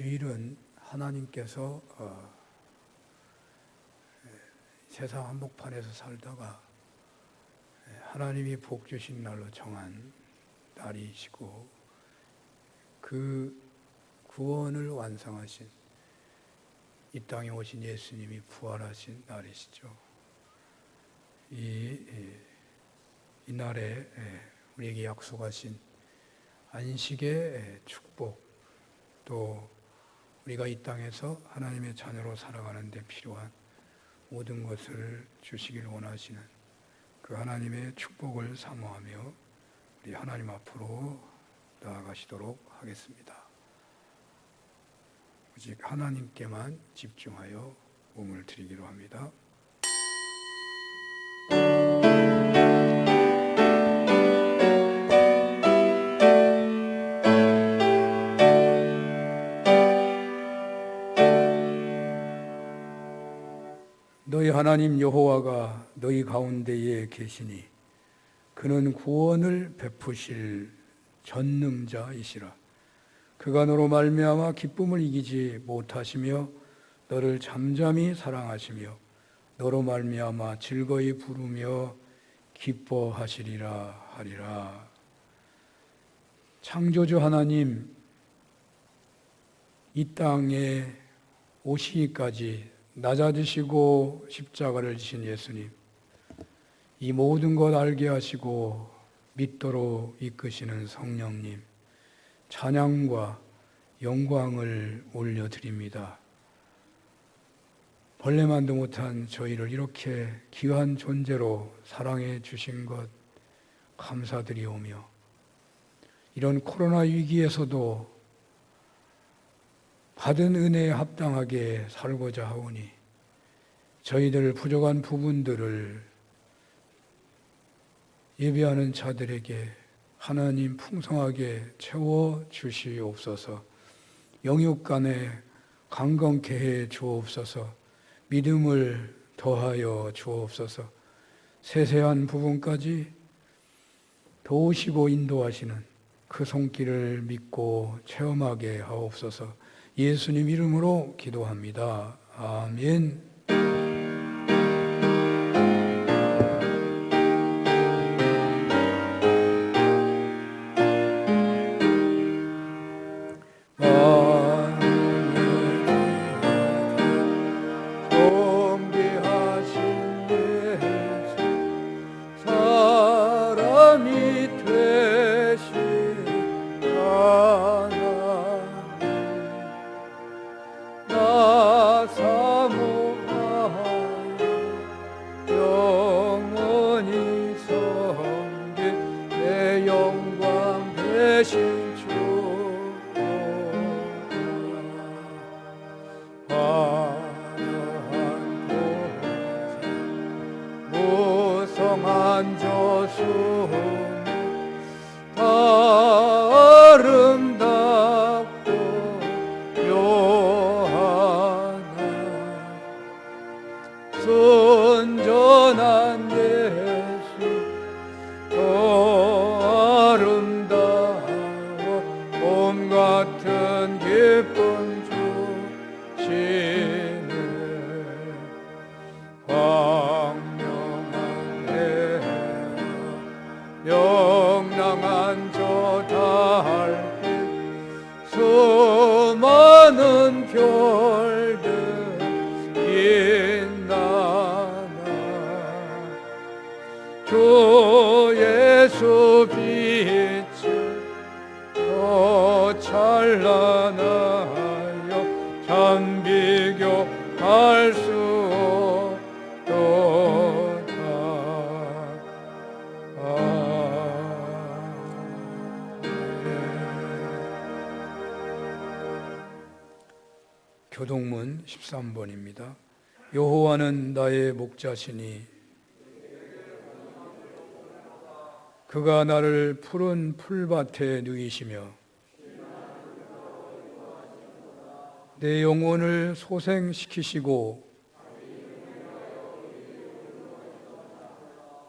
주일은 하나님께서 세상 한복판에서 살다가 하나님이 복 주신 날로 정한 날이시고 그 구원을 완성하신 이 땅에 오신 예수님이 부활하신 날이시죠. 이 날에 우리에게 약속하신 안식의 축복, 또 우리가 이 땅에서 하나님의 자녀로 살아가는 데 필요한 모든 것을 주시길 원하시는 그 하나님의 축복을 사모하며 우리 하나님 앞으로 나아가시도록 하겠습니다. 오직 하나님께만 집중하여 몸을 드리기로 합니다. 너희 하나님 여호와가 너희 가운데에 계시니 그는 구원을 베푸실 전능자이시라. 그가 너로 말미암아 기쁨을 이기지 못하시며 너를 잠잠히 사랑하시며 너로 말미암아 즐거이 부르며 기뻐하시리라 하리라. 창조주 하나님, 이 땅에 오시기까지 낮아지시고 십자가를 지신 예수님, 이 모든 것 알게 하시고 믿도록 이끄시는 성령님, 찬양과 영광을 올려드립니다. 벌레만도 못한 저희를 이렇게 귀한 존재로 사랑해 주신 것 감사드리오며, 이런 코로나 위기에서도 받은 은혜에 합당하게 살고자 하오니 저희들 부족한 부분들을 예배하는 자들에게 하나님 풍성하게 채워 주시옵소서. 영육간에 강건케 해 주옵소서. 믿음을 더하여 주옵소서. 세세한 부분까지 도우시고 인도하시는 그 손길을 믿고 체험하게 하옵소서. 예수님 이름으로 기도합니다. 아멘. 무성한 저수는 아름답고 묘하나 순전한 예수 더 아름다워 봄 같은 기쁨 주시네. 명랑한 저 달빛 수많은 별들 빛나나 주 예수 빛이 더 찬란하여 참 비교할 수 교동문 13번입니다. 여호와는 나의 목자시니 그가 나를 푸른 풀밭에 누이시며 내 영혼을 소생시키시고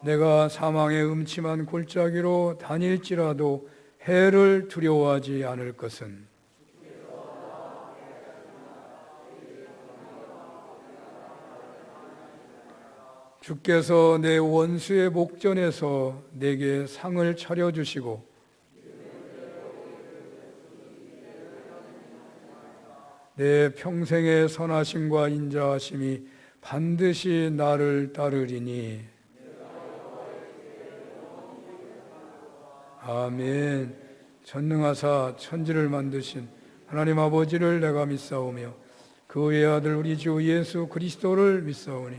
내가 사망의 음침한 골짜기로 다닐지라도 해를 두려워하지 않을 것은 주께서 내 원수의 목전에서 내게 상을 차려주시고 내 평생의 선하심과 인자하심이 반드시 나를 따르리니. 아멘. 전능하사 천지를 만드신 하나님 아버지를 내가 믿사오며 그 외의 아들 우리 주 예수 그리스도를 믿사오니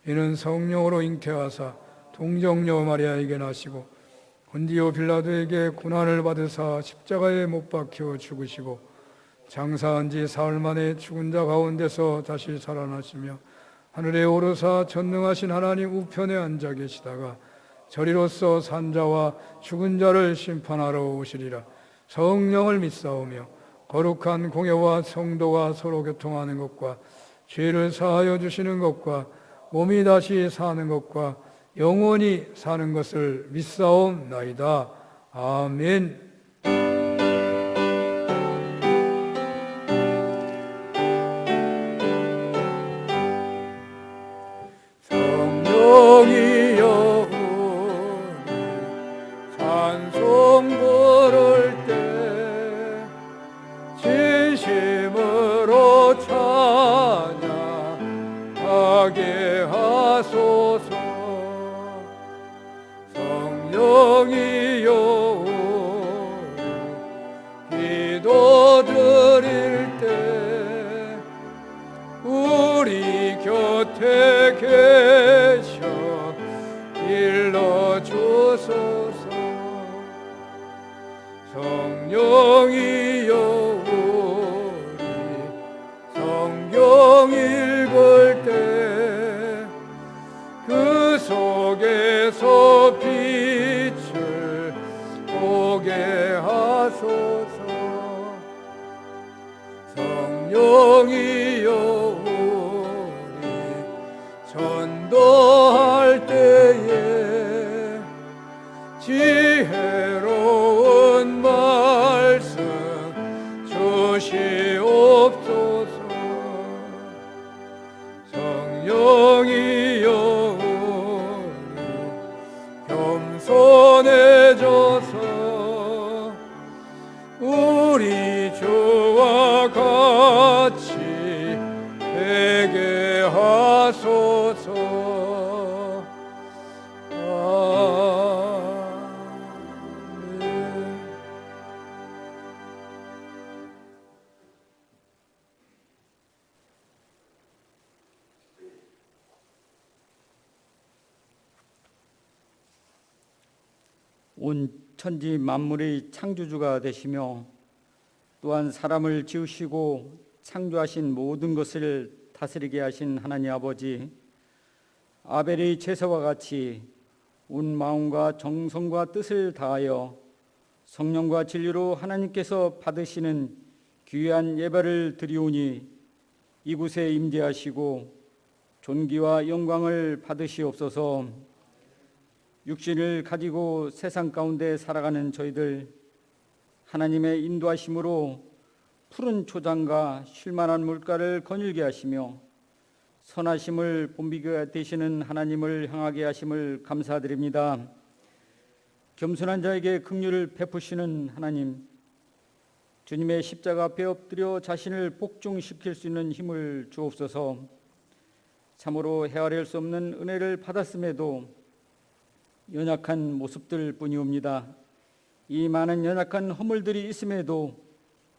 이는 성령으로 잉태하사 동정녀 마리아에게 나시고 본디오 빌라도에게 고난을 받으사 십자가에 못 박혀 죽으시고 장사한 지 사흘 만에 죽은 자 가운데서 다시 살아나시며 하늘에 오르사 전능하신 하나님 우편에 앉아 계시다가 저리로서 산자와 죽은 자를 심판하러 오시리라. 성령을 믿사오며 거룩한 공예와 성도가 서로 교통하는 것과 죄를 사하여 주시는 것과 몸이 다시 사는 것과 영원히 사는 것을 믿사옵나이다. 아멘. 성령이여 우리 찬송 부를 때 진심으로 찬양하게 하소서. 성령이여 우리 기도 드릴 때 우리 곁에 계셔 일러주소서. 성령이여 우리 성경 읽을 때 그 속에서 빛을 보게 하소서. 성령이여 우리 전도할 때에 지혜로운 말씀 주시옵소서. 성령이여 우리 겸손해져서 우리 주와 같이 되게 하소서. 아멘. 온 천지 만물의 창조주가 되시며 또한 사람을 지으시고 창조하신 모든 것을 다스리게 하신 하나님 아버지, 아벨의 제사와 같이 온 마음과 정성과 뜻을 다하여 성령과 진리로 하나님께서 받으시는 귀한 예배를 드리오니 이곳에 임재하시고 존귀와 영광을 받으시옵소서. 육신을 가지고 세상 가운데 살아가는 저희들 하나님의 인도하심으로 푸른 초장과 쉴만한 물가를 거닐게 하시며 선하심을 봄비가 되시는 하나님을 향하게 하심을 감사드립니다. 겸손한 자에게 긍휼을 베푸시는 하나님, 주님의 십자가 앞에 엎드려 자신을 복종시킬 수 있는 힘을 주옵소서. 참으로 헤아릴 수 없는 은혜를 받았음에도 연약한 모습들 뿐이옵니다. 이 많은 연약한 허물들이 있음에도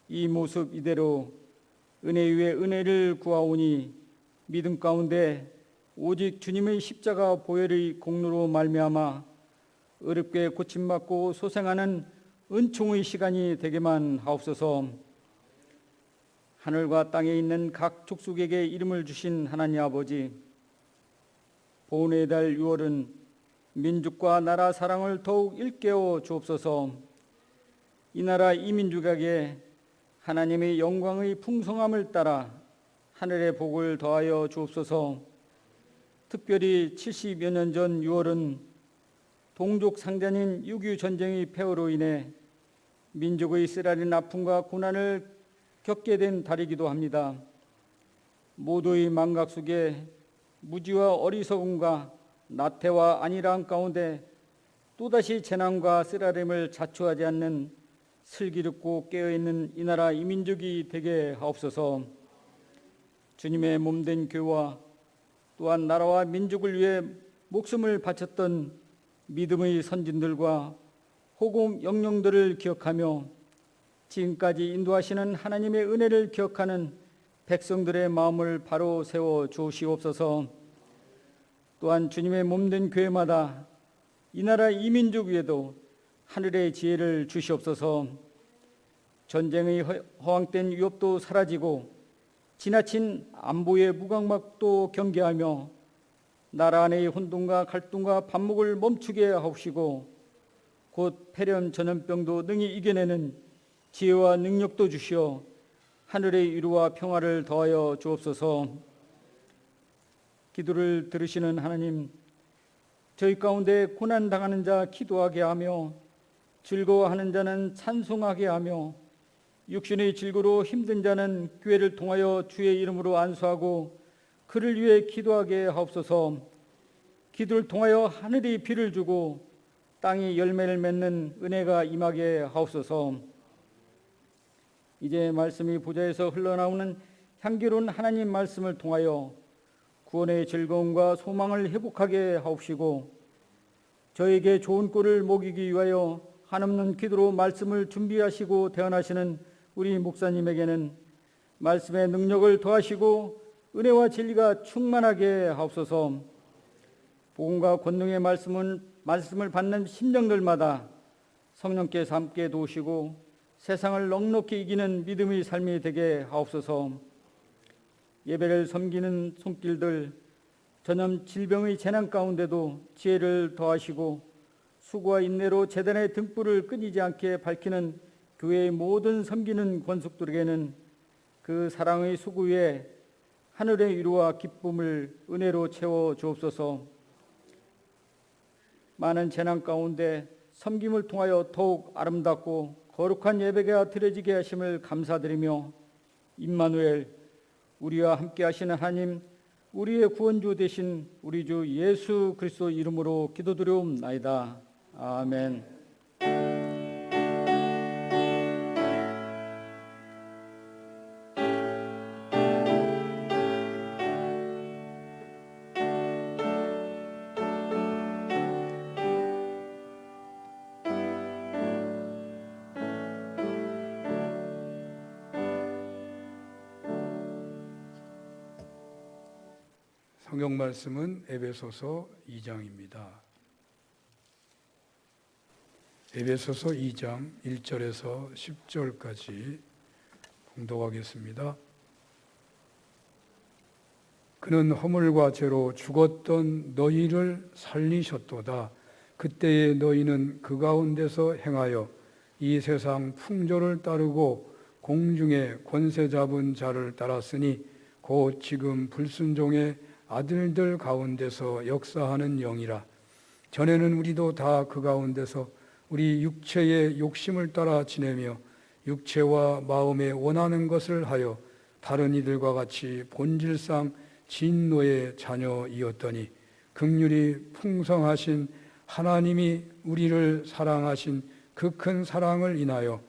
이 모습 이대로 은혜 위에 은혜를 구하오니 믿음 가운데 오직 주님의 십자가 보혈의 공로로 말미암아 어렵게 고침받고 소생하는 은총의 시간이 되게만 하옵소서. 하늘과 땅에 있는 각 족속에게 이름을 주신 하나님 아버지, 보훈의 달 6월은 민족과 나라 사랑을 더욱 일깨워 주옵소서. 이 나라 이 민족에게 하나님의 영광의 풍성함을 따라 하늘의 복을 더하여 주옵소서. 특별히 70여 년 전 6월은 동족 상잔인 6.25 전쟁의 폐허로 인해 민족의 쓰라린 아픔과 고난을 겪게 된 달이기도 합니다. 모두의 망각 속에 무지와 어리석음과 나태와 안일함 가운데 또다시 재난과 쓰라림을 자초하지 않는 슬기롭고 깨어있는 이 나라 이 민족이 되게 하옵소서. 주님의 몸된 교회와 또한 나라와 민족을 위해 목숨을 바쳤던 믿음의 선진들과 호국 영령들을 기억하며 지금까지 인도하시는 하나님의 은혜를 기억하는 백성들의 마음을 바로 세워 주시옵소서. 또한 주님의 몸된 교회마다 이 나라 이 민족 위에도 하늘의 지혜를 주시옵소서. 전쟁의 허황된 위협도 사라지고 지나친 안보의 무감각도 경계하며 나라 안의 혼돈과 갈등과 반목을 멈추게 하옵시고 곧 폐렴 전염병도 능히 이겨내는 지혜와 능력도 주시어 하늘의 위로와 평화를 더하여 주옵소서. 기도를 들으시는 하나님, 저희 가운데 고난당하는 자 기도하게 하며 즐거워하는 자는 찬송하게 하며 육신의 질고로 힘든 자는 교회를 통하여 주의 이름으로 안수하고 그를 위해 기도하게 하옵소서. 기도를 통하여 하늘이 비를 주고 땅이 열매를 맺는 은혜가 임하게 하옵소서. 이제 말씀이 보좌에서 흘러나오는 향기로운 하나님 말씀을 통하여 구원의 즐거움과 소망을 회복하게 하옵시고 저에게 좋은 꼴을 먹이기 위하여 한없는 기도로 말씀을 준비하시고 대언하시는 우리 목사님에게는 말씀의 능력을 더하시고 은혜와 진리가 충만하게 하옵소서. 복음과 권능의 말씀을 받는 심령들마다 성령께서 함께 도우시고 세상을 넉넉히 이기는 믿음의 삶이 되게 하옵소서. 예배를 섬기는 손길들, 전염 질병의 재난 가운데도 지혜를 더하시고 수고와 인내로 제단의 등불을 끊이지 않게 밝히는 교회의 모든 섬기는 권속들에게는 그 사랑의 수고 위에 하늘의 위로와 기쁨을 은혜로 채워 주옵소서. 많은 재난 가운데 섬김을 통하여 더욱 아름답고 거룩한 예배가 드려지게 하심을 감사드리며 임마누엘, 우리와 함께 하시는 하나님, 우리의 구원주 되신 우리 주 예수 그리스도 이름으로 기도드리옵나이다. 아멘. 성경 말씀은 에베소서 2장입니다. 에베소서 2장 1절에서 10절까지 봉독하겠습니다. 그는 허물과 죄로 죽었던 너희를 살리셨도다. 그때에 너희는 그 가운데서 행하여 이 세상 풍조를 따르고 공중의 권세 잡은 자를 따랐으니 곧 지금 불순종의 아들들 가운데서 역사하는 영이라. 전에는 우리도 다 그 가운데서 우리 육체의 욕심을 따라 지내며 육체와 마음에 원하는 것을 하여 다른 이들과 같이 본질상 진노의 자녀이었더니 긍휼이 풍성하신 하나님이 우리를 사랑하신 그 큰 사랑을 인하여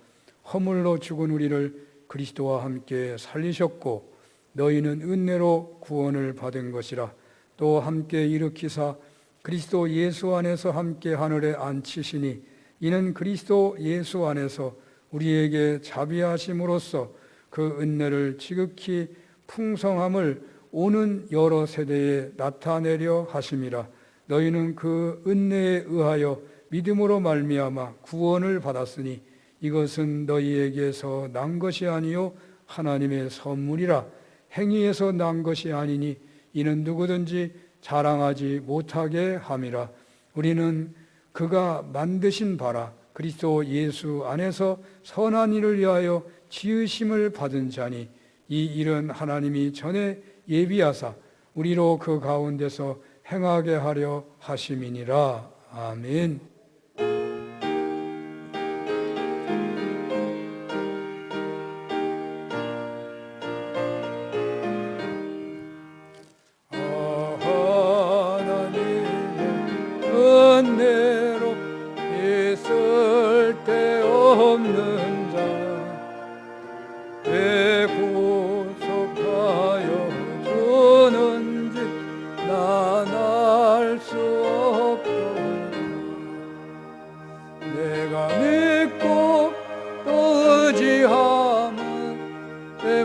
허물로 죽은 우리를 그리스도와 함께 살리셨고 너희는 은혜로 구원을 받은 것이라. 또 함께 일으키사 그리스도 예수 안에서 함께 하늘에 앉히시니 이는 그리스도 예수 안에서 우리에게 자비하심으로써 그 은혜를 지극히 풍성함을 오는 여러 세대에 나타내려 하심이라. 너희는 그 은혜에 의하여 믿음으로 말미암아 구원을 받았으니 이것은 너희에게서 난 것이 아니요 하나님의 선물이라. 행위에서 난 것이 아니니 이는 누구든지 자랑하지 못하게 함이라. 우리는 그가 만드신 바라 그리스도 예수 안에서 선한 일을 위하여 지으심을 받은 자니 이 일은 하나님이 전에 예비하사 우리로 그 가운데서 행하게 하려 하심이니라. 아멘. 아하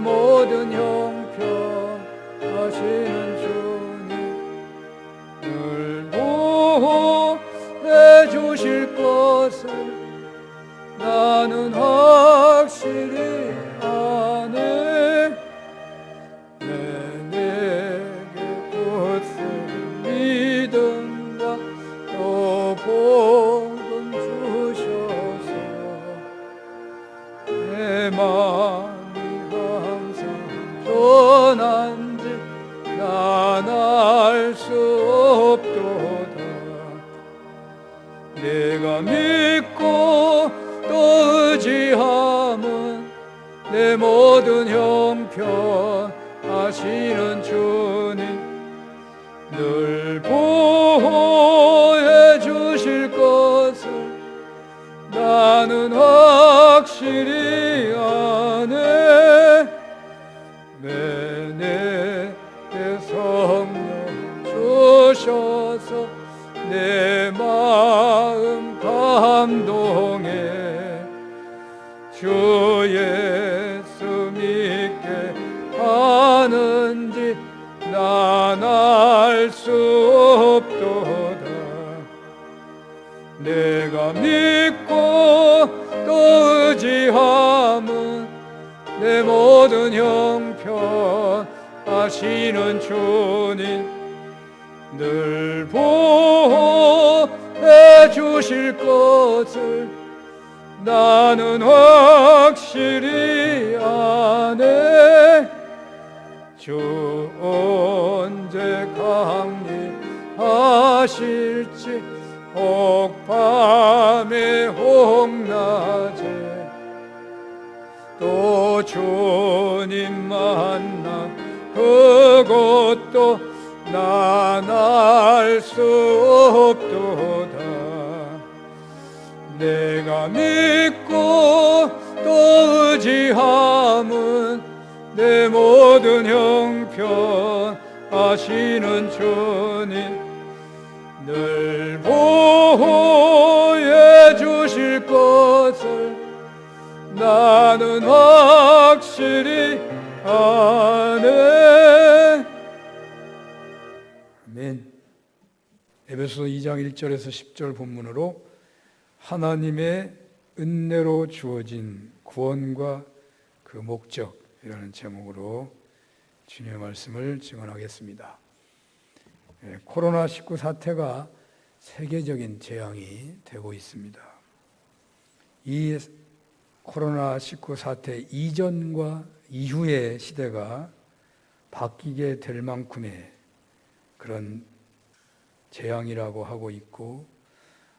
모든 형편 하시는 주님 늘 보호해 주실 것을 나는 확실히 아네. 내게 굳은 믿음과 또 복음 주셔서 내 마음이 항상 편한지 난 알 수 없도다. 내가 믿고 또 의지함은 내 모든 형편 하시는 주님 늘 보호해 주실 것을 나는 확실히 아네. 내 성령 주셔서 내 마음 감동해 주 예수 믿게 하는지 난 알 수 없도다. 내가 믿고 또 의지함은 내 모든 형편 하시는 주님 늘 보호해 주실 것을 나는 확실히 아네. 주 언제 강림하실지 혹 밤에 혹 낮에 또 주님 만나 그것도 난 알 수 없도다. 내가 믿고 또 의지함은 내 모든 형편 하시는 주님 늘 보호해 주실 것을 나는 확실히 아네. 아멘. 에베소 2장 1절에서 10절 본문으로 하나님의 은혜로 주어진 구원과 그 목적이라는 제목으로 주님의 말씀을 증언하겠습니다. 코로나19 사태가 세계적인 재앙이 되고 있습니다. 이 코로나19 사태 이전과 이후의 시대가 바뀌게 될 만큼의 그런 재앙이라고 하고 있고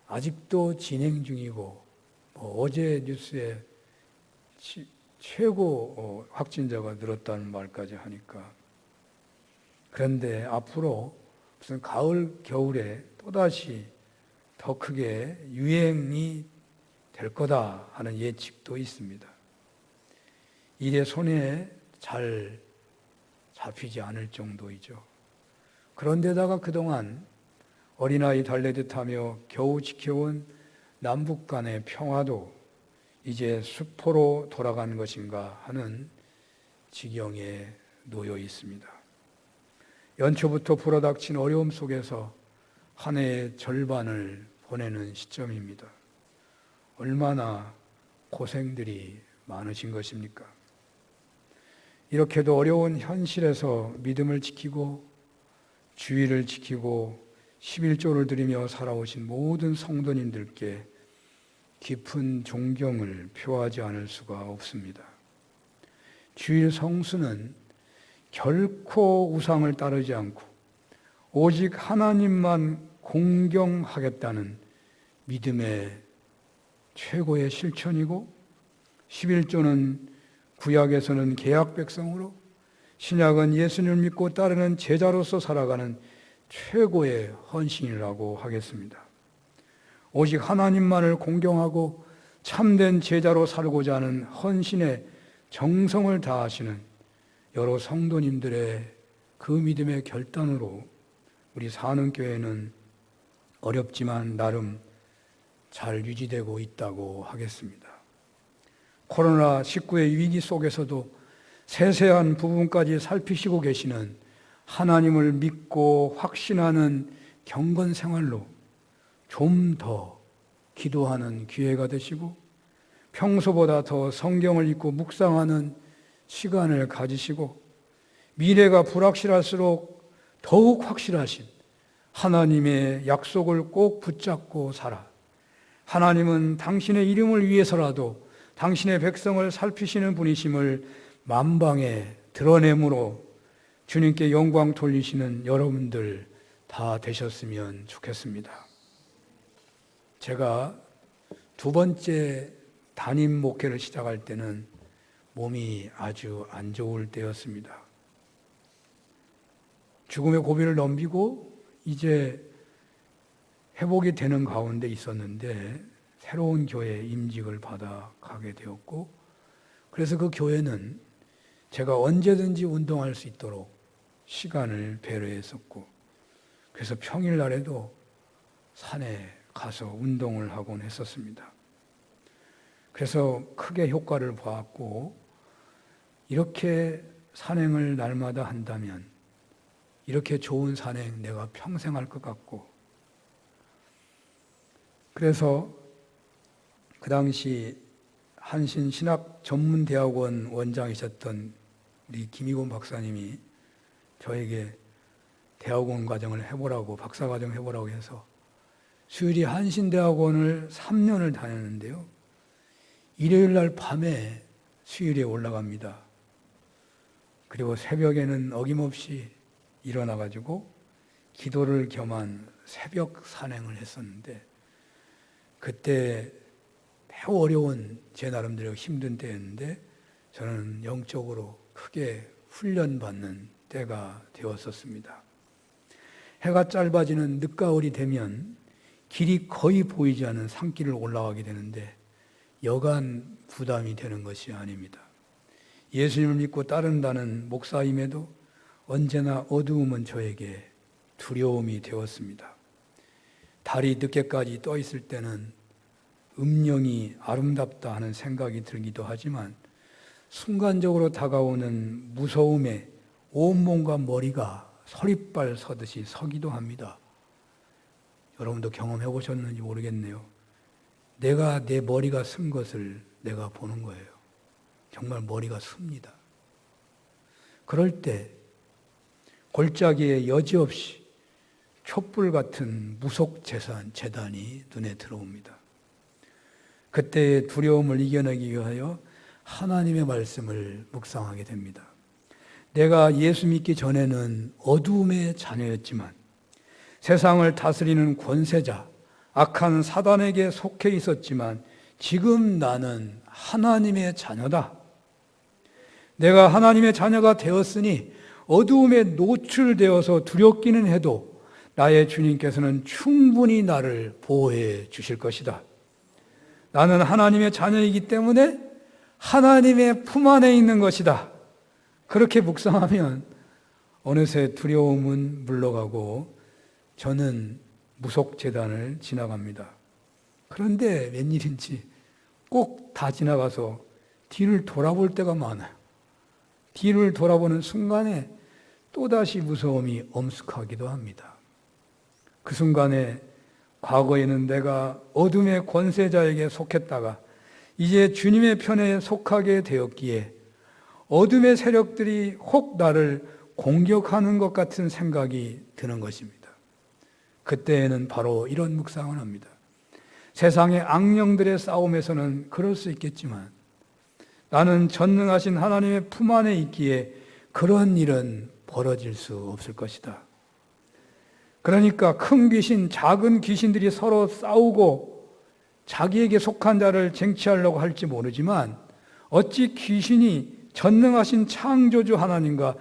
아직도 진행 중이고 어제 뉴스에 최고 확진자가 늘었다는 말까지 하니까 그런데 앞으로 무슨 가을 겨울에 또다시 더 크게 유행이 될 거다 하는 예측도 있습니다. 일의 손에 잘 잡히지 않을 정도이죠. 그런데다가 그동안 어린아이 달래듯 하며 겨우 지켜온 남북 간의 평화도 이제 수포로 돌아간 것인가 하는 지경에 놓여 있습니다. 연초부터 불어닥친 어려움 속에서 한 해의 절반을 보내는 시점입니다. 얼마나 고생들이 많으신 것입니까? 이렇게도 어려운 현실에서 믿음을 지키고 주의를 지키고 11조를 드리며 살아오신 모든 성도님들께 깊은 존경을 표하지 않을 수가 없습니다. 주일 성수는 결코 우상을 따르지 않고 오직 하나님만 공경하겠다는 믿음의 최고의 실천이고 11조는 구약에서는 계약 백성으로 신약은 예수님을 믿고 따르는 제자로서 살아가는 최고의 헌신이라고 하겠습니다. 오직 하나님만을 공경하고 참된 제자로 살고자 하는 헌신의 정성을 다하시는 여러 성도님들의 그 믿음의 결단으로 우리 사는교회는 어렵지만 나름 잘 유지되고 있다고 하겠습니다. 코로나19의 위기 속에서도 세세한 부분까지 살피시고 계시는 하나님을 믿고 확신하는 경건 생활로 좀 더 기도하는 기회가 되시고 평소보다 더 성경을 읽고 묵상하는 시간을 가지시고 미래가 불확실할수록 더욱 확실하신 하나님의 약속을 꼭 붙잡고 살아. 하나님은 당신의 이름을 위해서라도 당신의 백성을 살피시는 분이심을 만방에 드러내므로 주님께 영광 돌리시는 여러분들 다 되셨으면 좋겠습니다. 제가 두 번째 담임 목회를 시작할 때는 몸이 아주 안 좋을 때였습니다. 죽음의 고비를 넘기고 이제 회복이 되는 가운데 있었는데 새로운 교회에 임직을 받아 가게 되었고, 그래서 그 교회는 제가 언제든지 운동할 수 있도록 시간을 배려했었고, 그래서 평일날에도 산에 가서 운동을 하곤 했었습니다. 그래서 크게 효과를 보았고, 이렇게 산행을 날마다 한다면 이렇게 좋은 산행 내가 평생 할 것 같고, 그래서 그 당시 한신신학전문대학원 원장이셨던 우리 김희곤 박사님이 저에게 대학원 과정을 해보라고, 박사 과정 해보라고 해서 수유리 한신대학원을 3년을 다녔는데요. 일요일 날 밤에 수유리에 올라갑니다. 그리고 새벽에는 어김없이 일어나가지고 기도를 겸한 새벽 산행을 했었는데, 그때 매우 어려운 제 나름대로 힘든 때였는데 저는 영적으로 크게 훈련받는 때가 되었었습니다. 해가 짧아지는 늦가을이 되면 길이 거의 보이지 않는 산길을 올라가게 되는데 여간 부담이 되는 것이 아닙니다. 예수님을 믿고 따른다는 목사임에도 언제나 어두움은 저에게 두려움이 되었습니다. 달이 늦게까지 떠 있을 때는 음령이 아름답다 하는 생각이 들기도 하지만 순간적으로 다가오는 무서움에 온몸과 머리가 서리빨 서듯이 서기도 합니다. 여러분도 경험해 보셨는지 모르겠네요. 내가 내 머리가 쓴 것을 내가 보는 거예요. 정말 머리가 씁니다. 그럴 때 골짜기에 여지없이 촛불 같은 무속 재단이 눈에 들어옵니다. 그때의 두려움을 이겨내기 위하여 하나님의 말씀을 묵상하게 됩니다. 내가 예수 믿기 전에는 어두움의 자녀였지만 세상을 다스리는 권세자, 악한 사단에게 속해 있었지만 지금 나는 하나님의 자녀다. 내가 하나님의 자녀가 되었으니 어두움에 노출되어서 두렵기는 해도 나의 주님께서는 충분히 나를 보호해 주실 것이다. 나는 하나님의 자녀이기 때문에 하나님의 품 안에 있는 것이다. 그렇게 묵상하면 어느새 두려움은 물러가고 저는 무속재단을 지나갑니다. 그런데 웬일인지 꼭 다 지나가서 뒤를 돌아볼 때가 많아요. 뒤를 돌아보는 순간에 또다시 무서움이 엄습하기도 합니다. 그 순간에 과거에는 내가 어둠의 권세자에게 속했다가 이제 주님의 편에 속하게 되었기에 어둠의 세력들이 혹 나를 공격하는 것 같은 생각이 드는 것입니다. 그때에는 바로 이런 묵상을 합니다. 세상의 악령들의 싸움에서는 그럴 수 있겠지만 나는 전능하신 하나님의 품 안에 있기에 그런 일은 벌어질 수 없을 것이다. 그러니까 큰 귀신, 작은 귀신들이 서로 싸우고 자기에게 속한 자를 쟁취하려고 할지 모르지만 어찌 귀신이 전능하신 창조주 하나님과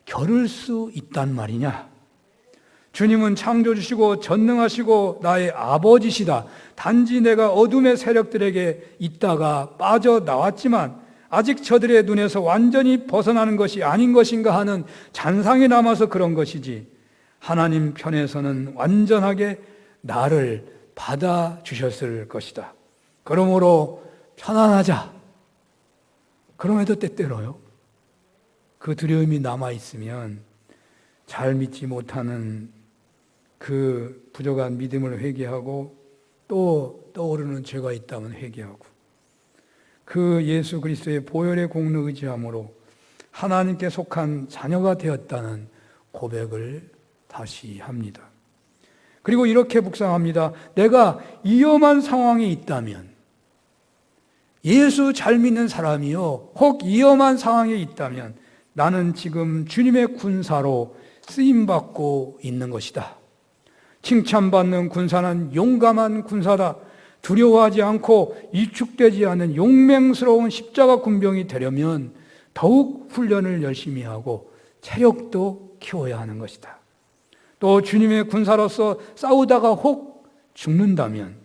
겨룰 수 있단 말이냐? 주님은 창조주시고 전능하시고 나의 아버지시다. 단지 내가 어둠의 세력들에게 있다가 빠져나왔지만 아직 저들의 눈에서 완전히 벗어나는 것이 아닌 것인가 하는 잔상이 남아서 그런 것이지, 하나님 편에서는 완전하게 나를 받아주셨을 것이다. 그러므로 편안하자. 그럼에도 때때로요, 그 두려움이 남아있으면 잘 믿지 못하는 그 부족한 믿음을 회개하고 또 떠오르는 죄가 있다면 회개하고 그 예수 그리스도의 보혈의 공로 의지함으로 하나님께 속한 자녀가 되었다는 고백을 다시 합니다. 그리고 이렇게 묵상합니다. 내가 위험한 상황에 있다면, 예수 잘 믿는 사람이요 혹 위험한 상황에 있다면 나는 지금 주님의 군사로 쓰임받고 있는 것이다. 칭찬받는 군사는 용감한 군사다. 두려워하지 않고 위축되지 않은 용맹스러운 십자가 군병이 되려면 더욱 훈련을 열심히 하고 체력도 키워야 하는 것이다. 또 주님의 군사로서 싸우다가 혹 죽는다면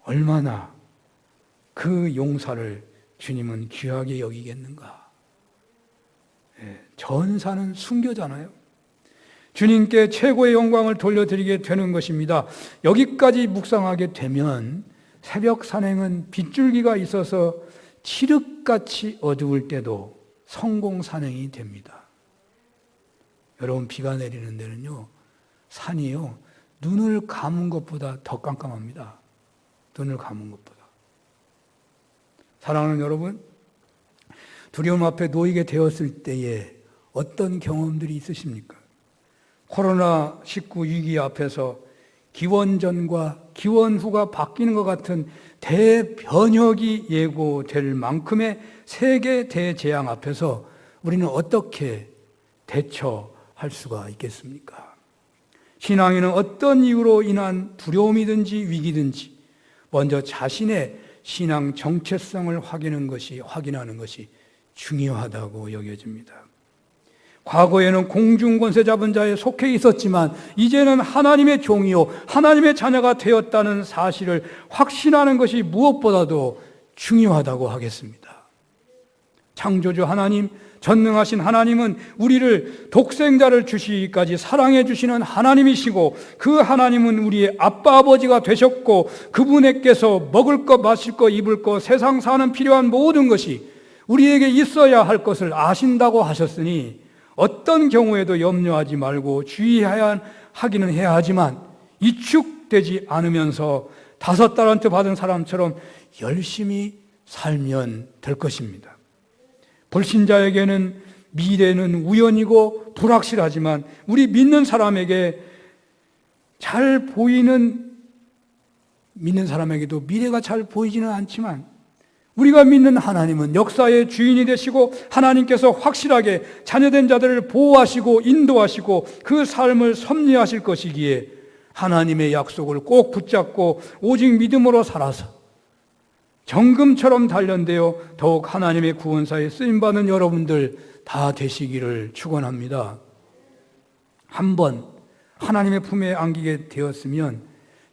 얼마나 그 용사를 주님은 귀하게 여기겠는가. 전사는 순교잖아요. 주님께 최고의 영광을 돌려드리게 되는 것입니다. 여기까지 묵상하게 되면 새벽 산행은 빗줄기가 있어서 칠흑같이 어두울 때도 성공 산행이 됩니다. 여러분, 비가 내리는 데는요, 산이요, 눈을 감은 것보다 더 깜깜합니다. 눈을 감은 것보다. 사랑하는 여러분, 두려움 앞에 놓이게 되었을 때에 어떤 경험들이 있으십니까? 코로나19 위기 앞에서 기원전과 기원후가 바뀌는 것 같은 대변혁이 예고될 만큼의 세계 대재앙 앞에서 우리는 어떻게 대처할 수가 있겠습니까? 신앙인은 어떤 이유로 인한 두려움이든지 위기든지 먼저 자신의 신앙 정체성을 확인하는 것이 중요하다고 여겨집니다. 과거에는 공중권세 잡은 자에 속해 있었지만 이제는 하나님의 종이요 하나님의 자녀가 되었다는 사실을 확신하는 것이 무엇보다도 중요하다고 하겠습니다. 창조주 하나님, 전능하신 하나님은 우리를 독생자를 주시기까지 사랑해 주시는 하나님이시고 그 하나님은 우리의 아빠 아버지가 되셨고 그분에게서 먹을 것 마실 것 입을 것 세상 사는 필요한 모든 것이 우리에게 있어야 할 것을 아신다고 하셨으니 어떤 경우에도 염려하지 말고 하기는 해야 하지만 위축되지 않으면서 5달란트 받은 사람처럼 열심히 살면 될 것입니다. 불신자에게는 미래는 우연이고 불확실하지만 우리 믿는 사람에게 믿는 사람에게도 미래가 잘 보이지는 않지만 우리가 믿는 하나님은 역사의 주인이 되시고 하나님께서 확실하게 자녀된 자들을 보호하시고 인도하시고 그 삶을 섭리하실 것이기에 하나님의 약속을 꼭 붙잡고 오직 믿음으로 살아서 정금처럼 단련되어 더욱 하나님의 구원사에 쓰임받는 여러분들 다 되시기를 축원합니다. 한번 하나님의 품에 안기게 되었으면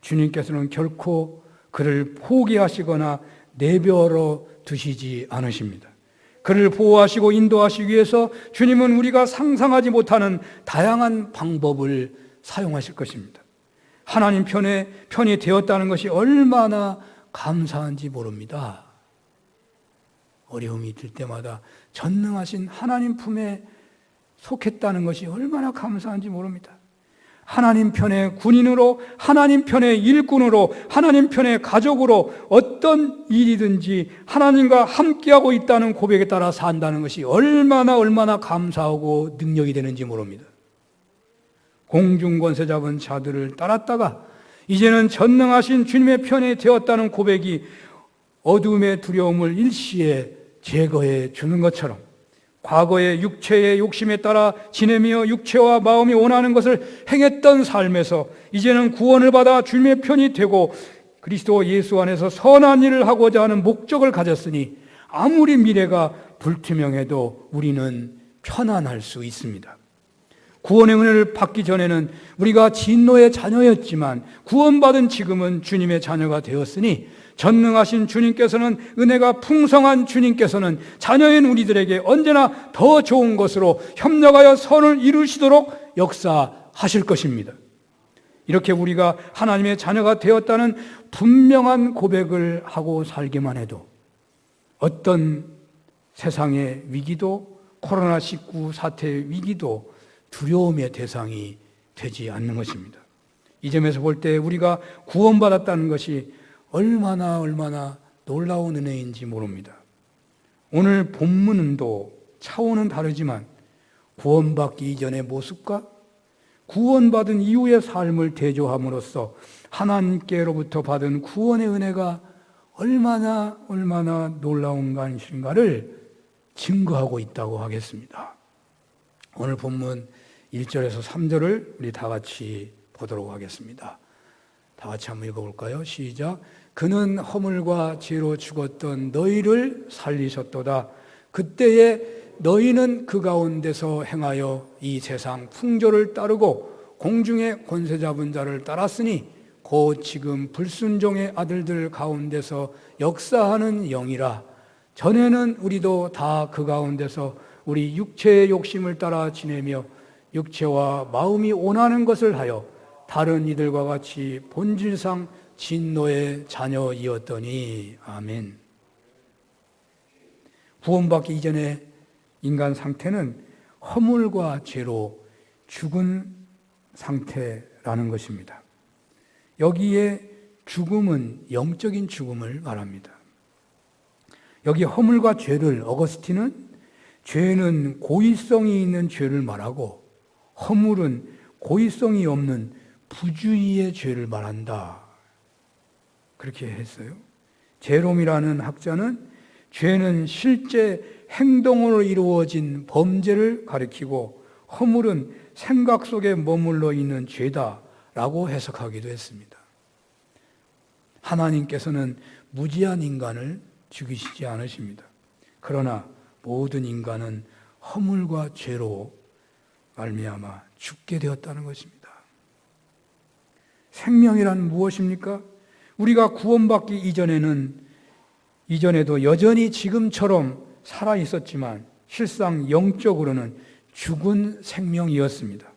주님께서는 결코 그를 포기하시거나 내버려 두시지 않으십니다. 그를 보호하시고 인도하시기 위해서 주님은 우리가 상상하지 못하는 다양한 방법을 사용하실 것입니다. 하나님 편이 되었다는 것이 얼마나 감사한지 모릅니다. 어려움이 들 때마다 전능하신 하나님 품에 속했다는 것이 얼마나 감사한지 모릅니다. 하나님 편의 군인으로, 하나님 편의 일꾼으로, 하나님 편의 가족으로 어떤 일이든지 하나님과 함께하고 있다는 고백에 따라 산다는 것이 얼마나 감사하고 능력이 되는지 모릅니다. 공중권세 잡은 자들을 따랐다가 이제는 전능하신 주님의 편에 되었다는 고백이 어둠의 두려움을 일시에 제거해 주는 것처럼 과거의 육체의 욕심에 따라 지내며 육체와 마음이 원하는 것을 행했던 삶에서 이제는 구원을 받아 주님의 편이 되고 그리스도 예수 안에서 선한 일을 하고자 하는 목적을 가졌으니 아무리 미래가 불투명해도 우리는 편안할 수 있습니다. 구원의 은혜를 받기 전에는 우리가 진노의 자녀였지만 구원받은 지금은 주님의 자녀가 되었으니 전능하신 주님께서는, 은혜가 풍성한 주님께서는 자녀인 우리들에게 언제나 더 좋은 것으로 협력하여 선을 이루시도록 역사하실 것입니다. 이렇게 우리가 하나님의 자녀가 되었다는 분명한 고백을 하고 살기만 해도 어떤 세상의 위기도 코로나19 사태 위기도 두려움의 대상이 되지 않는 것입니다. 이 점에서 볼 때 우리가 구원받았다는 것이 얼마나 놀라운 은혜인지 모릅니다. 오늘 본문도 차원은 다르지만 구원받기 이전의 모습과 구원받은 이후의 삶을 대조함으로써 하나님께로부터 받은 구원의 은혜가 얼마나 놀라운 것인가를 증거하고 있다고 하겠습니다. 오늘 본문 1절에서 3절을 우리 다 같이 보도록 하겠습니다. 다 같이 한번 읽어볼까요? 시작. 그는 허물과 죄로 죽었던 너희를 살리셨도다. 그때에 너희는 그 가운데서 행하여 이 세상 풍조를 따르고 공중의 권세 잡은 자를 따랐으니 곧 지금 불순종의 아들들 가운데서 역사하는 영이라. 전에는 우리도 다 그 가운데서 우리 육체의 욕심을 따라 지내며 육체와 마음이 원하는 것을 하여 다른 이들과 같이 본질상 진노의 자녀이었더니. 아멘. 구원받기 이전의 인간 상태는 허물과 죄로 죽은 상태라는 것입니다. 여기에 죽음은 영적인 죽음을 말합니다. 여기 허물과 죄를 어거스틴은 죄는 고의성이 있는 죄를 말하고 허물은 고의성이 없는 부주의의 죄를 말한다. 그렇게 했어요. 제롬이라는 학자는 죄는 실제 행동으로 이루어진 범죄를 가리키고 허물은 생각 속에 머물러 있는 죄다라고 해석하기도 했습니다. 하나님께서는 무지한 인간을 죽이시지 않으십니다. 그러나 모든 인간은 허물과 죄로 말미암아 죽게 되었다는 것입니다. 생명이란 무엇입니까? 우리가 구원받기 이전에도 여전히 지금처럼 살아 있었지만 실상 영적으로는 죽은 생명이었습니다.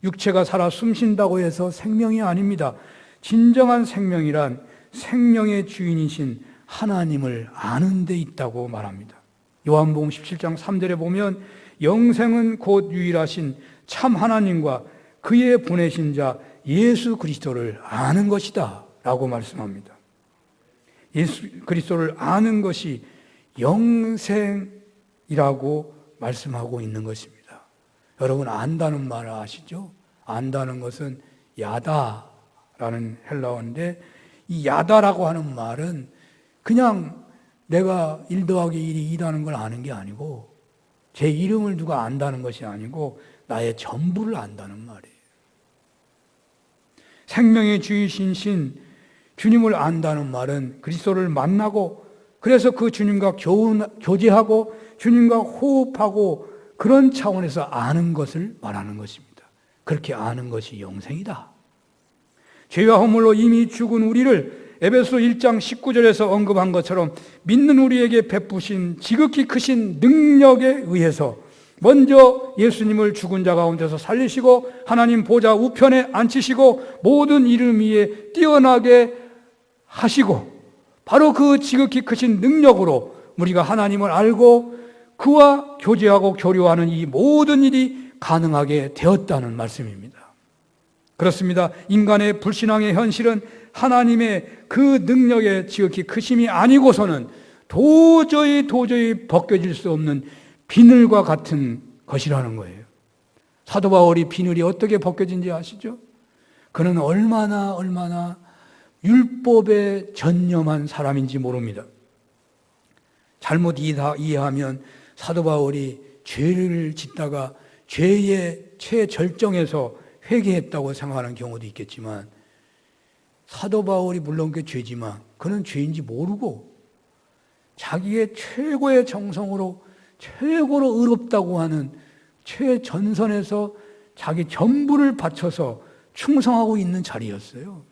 육체가 살아 숨쉰다고 해서 생명이 아닙니다. 진정한 생명이란 생명의 주인이신 하나님을 아는 데 있다고 말합니다. 요한복음 17장 3절에 보면 영생은 곧 유일하신 참 하나님과 그의 보내신 자 예수 그리스도를 아는 것이다 라고 말씀합니다. 예수 그리스도를 아는 것이 영생이라고 말씀하고 있는 것입니다. 여러분 안다는 말 아시죠? 안다는 것은 야다라는 헬라어인데 이 야다라고 하는 말은 그냥 내가 1 더하기 1이 2라는 걸 아는 게 아니고 제 이름을 누가 안다는 것이 아니고 나의 전부를 안다는 말이에요. 생명의 주이신 주님을 안다는 말은 그리스도를 만나고 그래서 그 주님과 교제하고 주님과 호흡하고 그런 차원에서 아는 것을 말하는 것입니다. 그렇게 아는 것이 영생이다. 죄와 허물로 이미 죽은 우리를 에베소 1장 19절에서 언급한 것처럼 믿는 우리에게 베푸신 지극히 크신 능력에 의해서 먼저 예수님을 죽은 자 가운데서 살리시고 하나님 보좌 우편에 앉히시고 모든 이름 위에 뛰어나게 하시고 바로 그 지극히 크신 능력으로 우리가 하나님을 알고 그와 교제하고 교류하는 이 모든 일이 가능하게 되었다는 말씀입니다. 그렇습니다. 인간의 불신앙의 현실은 하나님의 그 능력의 지극히 크심이 아니고서는 도저히 벗겨질 수 없는 비늘과 같은 것이라는 거예요. 사도 바울이 비늘이 어떻게 벗겨진지 아시죠? 그는 얼마나 율법에 전념한 사람인지 모릅니다. 잘못 이해하면 사도 바울이 죄를 짓다가 죄의 최절정에서 회개했다고 생각하는 경우도 있겠지만 사도 바울이 물론 그 죄지만 그는 죄인지 모르고 자기의 최고의 정성으로 최고로 의롭다고 하는 최전선에서 자기 전부를 바쳐서 충성하고 있는 자리였어요.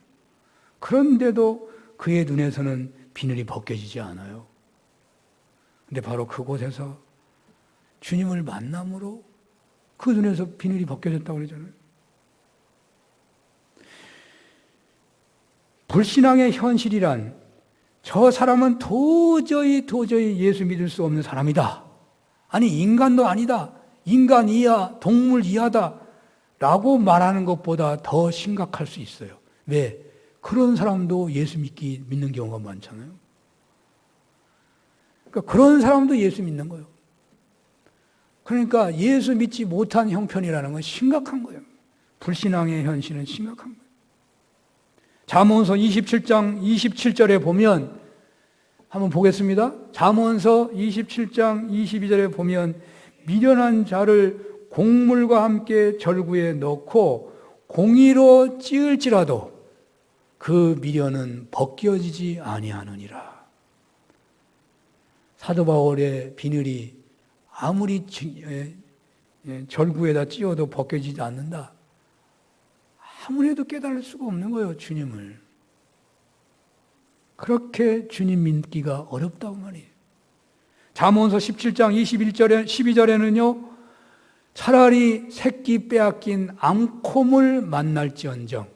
그런데도 그의 눈에서는 비늘이 벗겨지지 않아요. 근데 바로 그곳에서 주님을 만남으로 그 눈에서 비늘이 벗겨졌다고 그러잖아요. 불신앙의 현실이란 저 사람은 도저히 예수 믿을 수 없는 사람이다 아니 인간도 아니다, 인간 이하, 동물 이하다 라고 말하는 것보다 더 심각할 수 있어요. 왜? 그런 사람도 예수 믿는 경우가 많잖아요. 그러니까 그런 사람도 예수 믿는 거예요. 그러니까 예수 믿지 못한 형편이라는 건 심각한 거예요. 불신앙의 현실은 심각한 거예요. 잠언서 27장 27절에 보면 한번 보겠습니다. 잠언서 27장 22절에 보면 미련한 자를 곡물과 함께 절구에 넣고 공의로 찌을지라도 그 미련은 벗겨지지 아니하느니라. 사도 바울의 비늘이 아무리 절구에다 찧어도 벗겨지지 않는다. 아무래도 깨달을 수가 없는 거예요, 주님을. 그렇게 주님 믿기가 어렵다고 말이에요. 잠언서 17장 12절에는요, 차라리 새끼 빼앗긴 암콤을 만날지언정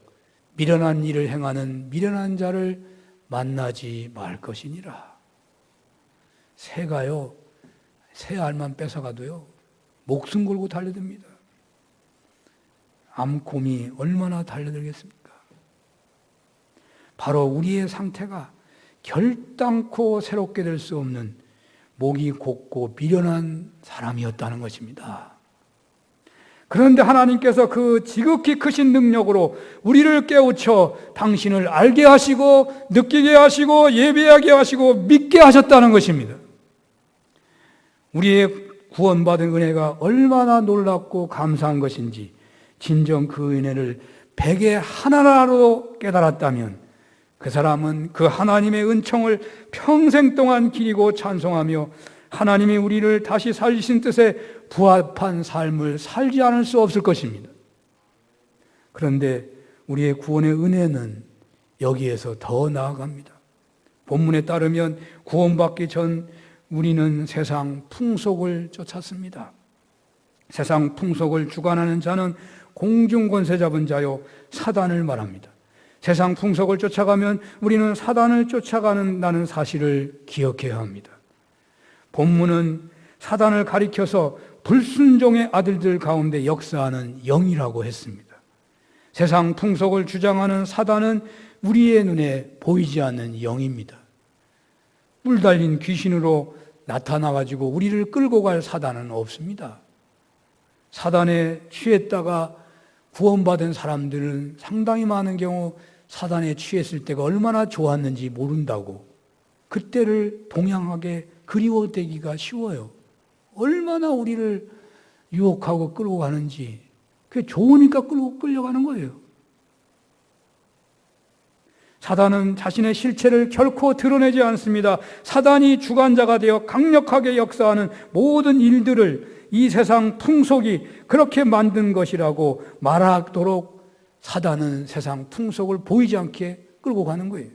미련한 일을 행하는 미련한 자를 만나지 말 것이니라. 새가요, 새 알만 뺏어가도요, 목숨 걸고 달려듭니다. 암콤이 얼마나 달려들겠습니까? 바로 우리의 상태가 결단코 새롭게 될 수 없는 목이 곧고 미련한 사람이었다는 것입니다. 그런데 하나님께서 그 지극히 크신 능력으로 우리를 깨우쳐 당신을 알게 하시고 느끼게 하시고 예배하게 하시고 믿게 하셨다는 것입니다. 우리의 구원받은 은혜가 얼마나 놀랍고 감사한 것인지 진정 그 은혜를 100의 하나라도 깨달았다면 그 사람은 그 하나님의 은총을 평생 동안 기리고 찬송하며 하나님이 우리를 다시 살리신 뜻에 부합한 삶을 살지 않을 수 없을 것입니다. 그런데 우리의 구원의 은혜는 여기에서 더 나아갑니다. 본문에 따르면 구원받기 전 우리는 세상 풍속을 쫓았습니다. 세상 풍속을 주관하는 자는 공중권세 잡은 자요 사단을 말합니다. 세상 풍속을 쫓아가면 우리는 사단을 쫓아가는다는 사실을 기억해야 합니다. 본문은 사단을 가리켜서 불순종의 아들들 가운데 역사하는 영이라고 했습니다. 세상 풍속을 주장하는 사단은 우리의 눈에 보이지 않는 영입니다. 뿔 달린 귀신으로 나타나가지고 우리를 끌고 갈 사단은 없습니다. 사단에 취했다가 구원받은 사람들은 상당히 많은 경우 사단에 취했을 때가 얼마나 좋았는지 모른다고 그때를 동양하게 그리워되기가 쉬워요. 얼마나 우리를 유혹하고 끌고 가는지 그게 좋으니까 끌려가는 거예요. 사단은 자신의 실체를 결코 드러내지 않습니다. 사단이 주관자가 되어 강력하게 역사하는 모든 일들을 이 세상 풍속이 그렇게 만든 것이라고 말하도록 사단은 세상 풍속을 보이지 않게 끌고 가는 거예요.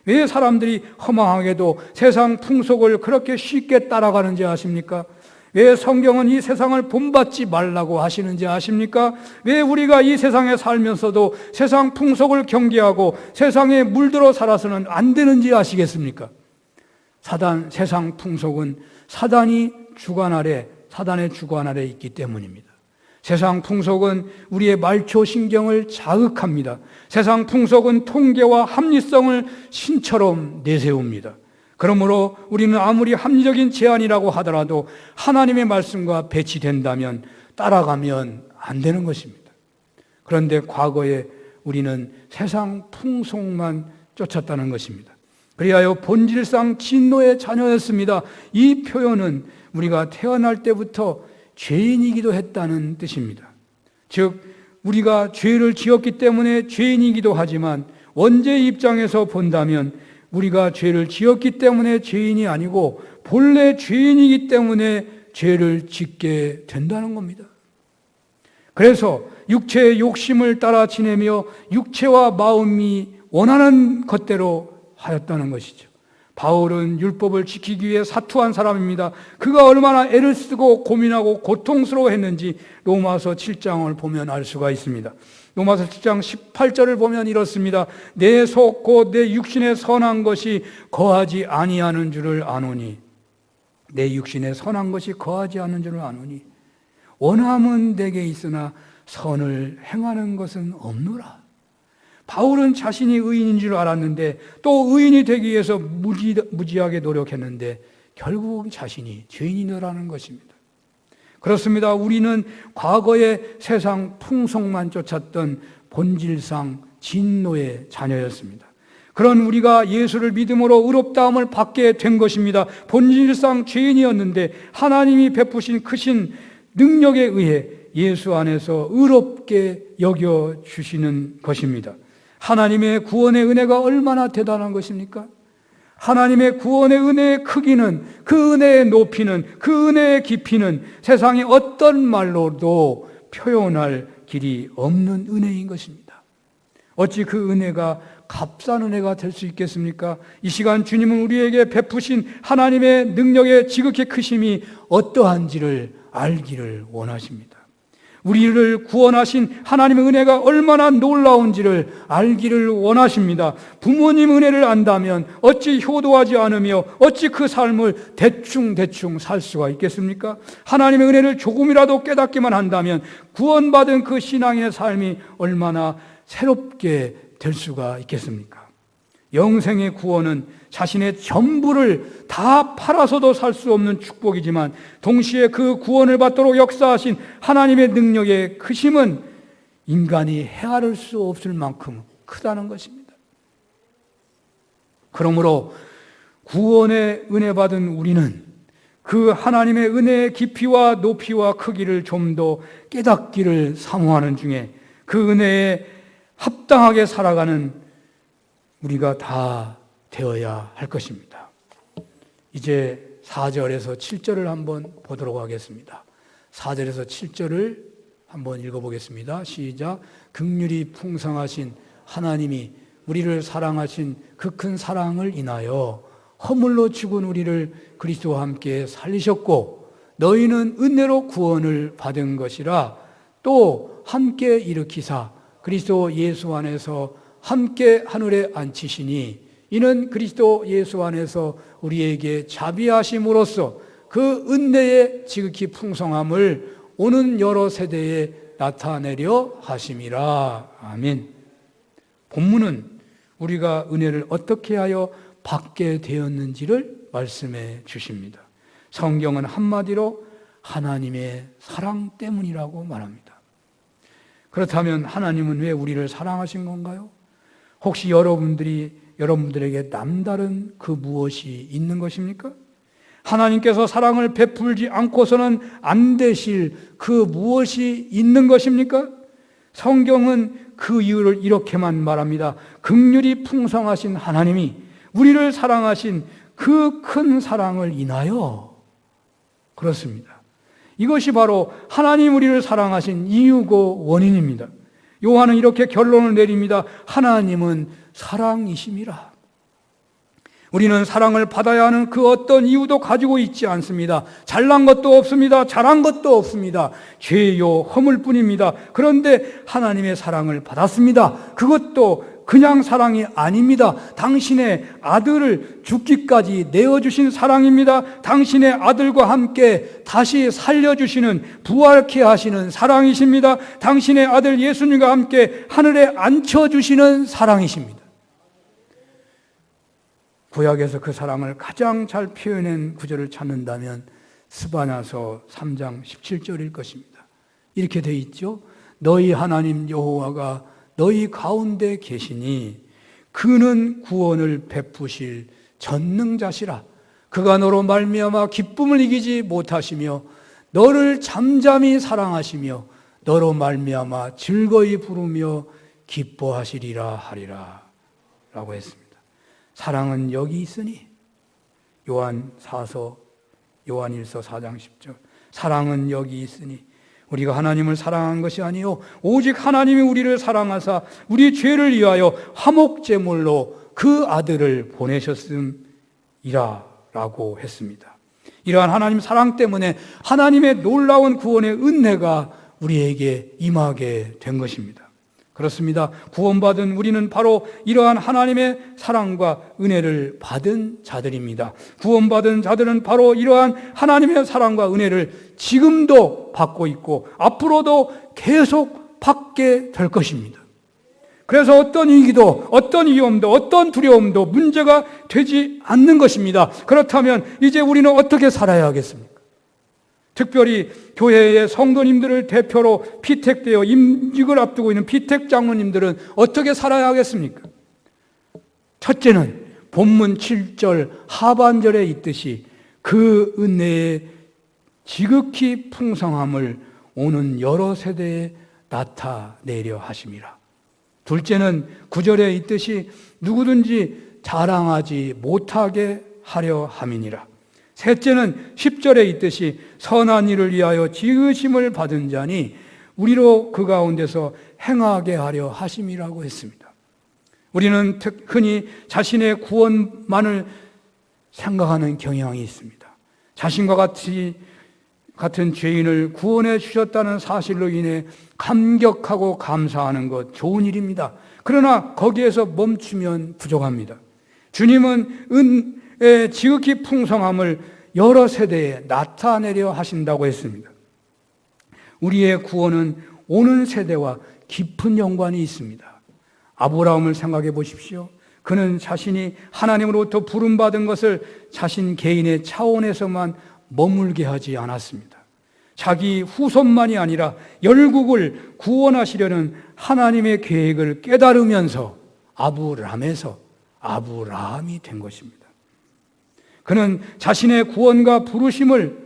왜 사람들이 허망하게도 세상 풍속을 그렇게 쉽게 따라가는지 아십니까? 왜 성경은 이 세상을 본받지 말라고 하시는지 아십니까? 왜 우리가 이 세상에 살면서도 세상 풍속을 경계하고 세상에 물들어 살아서는 안 되는지 아시겠습니까? 세상 풍속은 사단의 주관 아래 있기 때문입니다. 세상 풍속은 우리의 말초 신경을 자극합니다. 세상 풍속은 통계와 합리성을 신처럼 내세웁니다. 그러므로 우리는 아무리 합리적인 제안이라고 하더라도 하나님의 말씀과 배치된다면 따라가면 안 되는 것입니다. 그런데 과거에 우리는 세상 풍속만 쫓았다는 것입니다. 그리하여 본질상 진노의 자녀였습니다. 이 표현은 우리가 태어날 때부터 죄인이기도 했다는 뜻입니다. 즉 우리가 죄를 지었기 때문에 죄인이기도 하지만 원죄의 입장에서 본다면 우리가 죄를 지었기 때문에 죄인이 아니고 본래 죄인이기 때문에 죄를 짓게 된다는 겁니다. 그래서 육체의 욕심을 따라 지내며 육체와 마음이 원하는 것대로 하였다는 것이죠. 바울은 율법을 지키기 위해 사투한 사람입니다. 그가 얼마나 애를 쓰고 고민하고 고통스러워했는지 로마서 7장을 보면 알 수가 있습니다. 로마서 7장 18절을 보면 이렇습니다. 내 속 곧 내 육신의 선한 것이 거하지 아니하는 줄을 아노니 내 육신에 선한 것이 거하지 않는 줄 아노니 원함은 내게 있으나 선을 행하는 것은 없노라. 바울은 자신이 의인인 줄 알았는데 또 의인이 되기 위해서 무지하게 노력했는데 결국 자신이 죄인이라는 것입니다. 그렇습니다. 우리는 과거의 세상 풍속만 쫓았던 본질상 진노의 자녀였습니다. 그런 우리가 예수를 믿음으로 의롭다함을 받게 된 것입니다. 본질상 죄인이었는데 하나님이 베푸신 크신 능력에 의해 예수 안에서 의롭게 여겨주시는 것입니다. 하나님의 구원의 은혜가 얼마나 대단한 것입니까? 하나님의 구원의 은혜의 크기는, 그 은혜의 높이는, 그 은혜의 깊이는 세상의 어떤 말로도 표현할 길이 없는 은혜인 것입니다. 어찌 그 은혜가 값싼 은혜가 될 수 있겠습니까? 이 시간 주님은 우리에게 베푸신 하나님의 능력의 지극히 크심이 어떠한지를 알기를 원하십니다. 우리를 구원하신 하나님의 은혜가 얼마나 놀라운지를 알기를 원하십니다. 부모님 은혜를 안다면 어찌 효도하지 않으며 어찌 그 삶을 대충 살 수가 있겠습니까? 하나님의 은혜를 조금이라도 깨닫기만 한다면 구원받은 그 신앙의 삶이 얼마나 새롭게 될 수가 있겠습니까? 영생의 구원은 자신의 전부를 다 팔아서도 살 수 없는 축복이지만 동시에 그 구원을 받도록 역사하신 하나님의 능력의 크심은 인간이 헤아릴 수 없을 만큼 크다는 것입니다. 그러므로 구원의 은혜 받은 우리는 그 하나님의 은혜의 깊이와 높이와 크기를 좀 더 깨닫기를 사모하는 중에 그 은혜에 합당하게 살아가는 우리가 다 되어야 할 것입니다. 이제 4절에서 7절을 한번 보도록 하겠습니다. 4절에서 7절을 한번 읽어보겠습니다. 시작. 긍휼이 풍성하신 하나님이 우리를 사랑하신 그 큰 사랑을 인하여 허물로 죽은 우리를 그리스도와 함께 살리셨고 너희는 은혜로 구원을 받은 것이라 또 함께 일으키사 그리스도 예수 안에서 함께 하늘에 앉히시니 이는 그리스도 예수 안에서 우리에게 자비하심으로써 그 은혜의 지극히 풍성함을 오는 여러 세대에 나타내려 하심이라. 아멘. 본문은 우리가 은혜를 어떻게 하여 받게 되었는지를 말씀해 주십니다. 성경은 한마디로 하나님의 사랑 때문이라고 말합니다. 그렇다면 하나님은 왜 우리를 사랑하신 건가요? 혹시 여러분들에게 남다른 그 무엇이 있는 것입니까? 하나님께서 사랑을 베풀지 않고서는 안 되실 그 무엇이 있는 것입니까? 성경은 그 이유를 이렇게만 말합니다. 긍휼이 풍성하신 하나님이 우리를 사랑하신 그 큰 사랑을 인하여 그렇습니다. 이것이 바로 하나님 우리를 사랑하신 이유고 원인입니다. 요한은 이렇게 결론을 내립니다. 하나님은 사랑이심이라. 우리는 사랑을 받아야 하는 그 어떤 이유도 가지고 있지 않습니다. 잘난 것도 없습니다. 잘한 것도 없습니다. 죄요 허물뿐입니다. 그런데 하나님의 사랑을 받았습니다. 그것도 그냥 사랑이 아닙니다. 당신의 아들을 죽기까지 내어주신 사랑입니다. 당신의 아들과 함께 다시 살려주시는, 부활케 하시는 사랑이십니다. 당신의 아들 예수님과 함께 하늘에 앉혀주시는 사랑이십니다. 구약에서 그 사랑을 가장 잘 표현한 구절을 찾는다면 스바냐서 3장 17절일 것입니다. 이렇게 돼 있죠. 너희 하나님 여호와가 너희 가운데 계시니 그는 구원을 베푸실 전능자시라. 그가 너로 말미암아 기쁨을 이기지 못하시며 너를 잠잠히 사랑하시며 너로 말미암아 즐거이 부르며 기뻐하시리라 하리라 라고 했습니다. 사랑은 여기 있으니 요한일서 4장 10절 사랑은 여기 있으니 우리가 하나님을 사랑한 것이 아니요 오직 하나님이 우리를 사랑하사 우리 죄를 위하여 화목제물로 그 아들을 보내셨음이라 라고 했습니다. 이러한 하나님 사랑 때문에 하나님의 놀라운 구원의 은혜가 우리에게 임하게 된 것입니다. 그렇습니다. 구원받은 우리는 바로 이러한 하나님의 사랑과 은혜를 받은 자들입니다. 구원받은 자들은 바로 이러한 하나님의 사랑과 은혜를 지금도 받고 있고 앞으로도 계속 받게 될 것입니다. 그래서 어떤 위기도, 어떤 위험도, 어떤 두려움도 문제가 되지 않는 것입니다. 그렇다면 이제 우리는 어떻게 살아야 하겠습니까? 특별히 교회의 성도님들을 대표로 피택되어 임직을 앞두고 있는 피택 장로님들은 어떻게 살아야 하겠습니까? 첫째는 본문 7절 하반절에 있듯이 그 은혜의 지극히 풍성함을 오는 여러 세대에 나타내려 하심이라. 둘째는 9절에 있듯이 누구든지 자랑하지 못하게 하려 함이니라. 셋째는 10절에 있듯이 선한 일을 위하여 지으심을 받은 자니 우리로 그 가운데서 행하게 하려 하심이라고 했습니다. 우리는 흔히 자신의 구원만을 생각하는 경향이 있습니다. 자신과 같은 죄인을 구원해 주셨다는 사실로 인해 감격하고 감사하는 것 좋은 일입니다. 그러나 거기에서 멈추면 부족합니다. 주님은 은혜의 지극히 풍성함을 여러 세대에 나타내려 하신다고 했습니다. 우리의 구원은 오는 세대와 깊은 연관이 있습니다. 아브라함을 생각해 보십시오. 그는 자신이 하나님으로부터 부름받은 것을 자신 개인의 차원에서만 머물게 하지 않았습니다. 자기 후손만이 아니라 열국을 구원하시려는 하나님의 계획을 깨달으면서 아브람에서 아브라함이 된 것입니다. 그는 자신의 구원과 부르심을